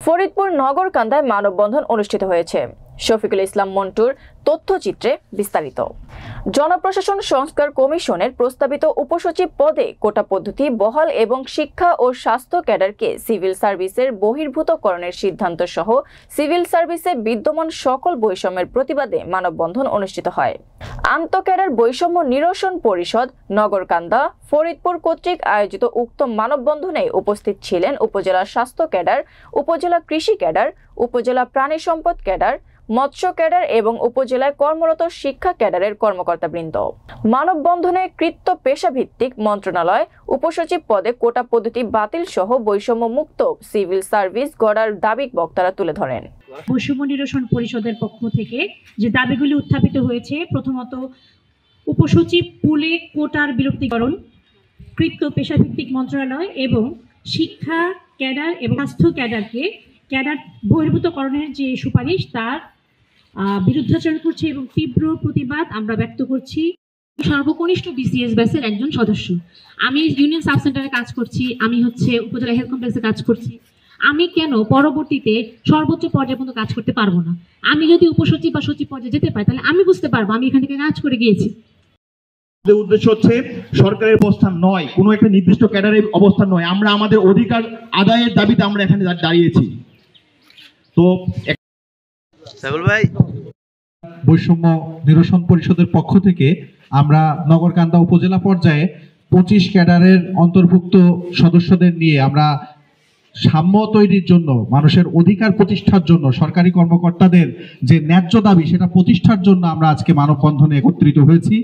ফরিদপুর নগরকান্দায় মানববন্ধন অনুষ্ঠিত হয়েছে। শফিকুল ইসলাম মন্টুর তথ্যচিত্রে বিস্তারিত। জনপ্রশাসন সংস্কার কমিশনের প্রস্তাবিত উপসচিব পদে কোটা পদ্ধতি বহাল এবং শিক্ষা ও স্বাস্থ্য ক্যাডারকে সিভিল সার্ভিসের বহির্ভূতকরণের সিদ্ধান্ত সহ সিভিল সার্ভিসে বিদ্যমান সকল বৈষম্যের প্রতিবাদে মানববন্ধন অনুষ্ঠিত হয়। আন্তঃক্যাডার বৈষম্য নিরসন পরিষদ নগরকান্দা ফরিদপুর কর্তৃক আয়োজিত উক্ত মানববন্ধনে উপস্থিত ছিলেন উপজেলা স্বাস্থ্য ক্যাডার, উপজেলা কৃষি ক্যাডার, উপজেলা প্রাণী সম্পদ ক্যাডার, মৎস্য ক্যাডার এবং উপজেলায় কর্মরত শিক্ষা ক্যাডারের কর্মকর্তাবৃন্দ। মানববন্ধনে কৃত্য পেশাভিত্তিক মন্ত্রণালয় উপসচিব পদে কোটা পদ্ধতি বাতিল সহ বৈষম্য মুক্ত সিভিল সার্ভিস গড়ার দাবি বক্তারা তুলে ধরেন। বৈষম্য নিরসন পরিষদের পক্ষ থেকে যে দাবিগুলি উত্থাপিত হয়েছে, প্রথমত উপসচিব পুলে কোটার বিলুপ্তিকরণ, কৃত্য পেশাভিত্তিক মন্ত্রণালয় এবং শিক্ষা ক্যাডার এবং স্বাস্থ্য ক্যাডারকে ক্যাডার বহির্ভূতকরণের যে সুপারিশ তার বিরুদ্ধাচরণ করছে এবং তীব্র প্রতিবাদ আমরা ব্যক্ত করছি। সর্বকনিষ্ঠ বিসিএস ব্যাচের একজন সদস্য। আমি ইউনিয়ন সাব সেন্টারে কাজ করছি, আমি উপজেলা হেলথ কমপ্লেক্সে কাজ করছি। আমি কেন পরবর্তীতে সর্বোচ্চ পর্যায়ে পর্যন্ত কাজ করতে পারবো না? আমি যদি উপসচিব বা সচিব পর্যায়ে যেতে পারি তাহলে আমি বুঝতে পারবো আমি এখান থেকে কাজ করে গিয়েছি। উদ্দেশ্য হচ্ছে সরকারের অবস্থান নয়, কোনো একটা নির্দিষ্ট ক্যাডারের অবস্থান নয়, আমরা আমাদের অধিকার আদায়ের দাবিতে আমরা এখানে দাঁড়িয়েছি। তো বৈষম্য নিরসন পরিষদের পক্ষ থেকে আমরা নগরকান্দা উপজেলা পর্যায়ে 25 ক্যাডারের অন্তর্ভুক্ত সদস্যদের নিয়ে আমরা সাম্য তৈরির জন্য, মানুষের অধিকার প্রতিষ্ঠার জন্য, সরকারি কর্মকর্তাদের যে ন্যায্য দাবি সেটা প্রতিষ্ঠার জন্য আমরা আজকে মানববন্ধনে একত্রিত হয়েছি।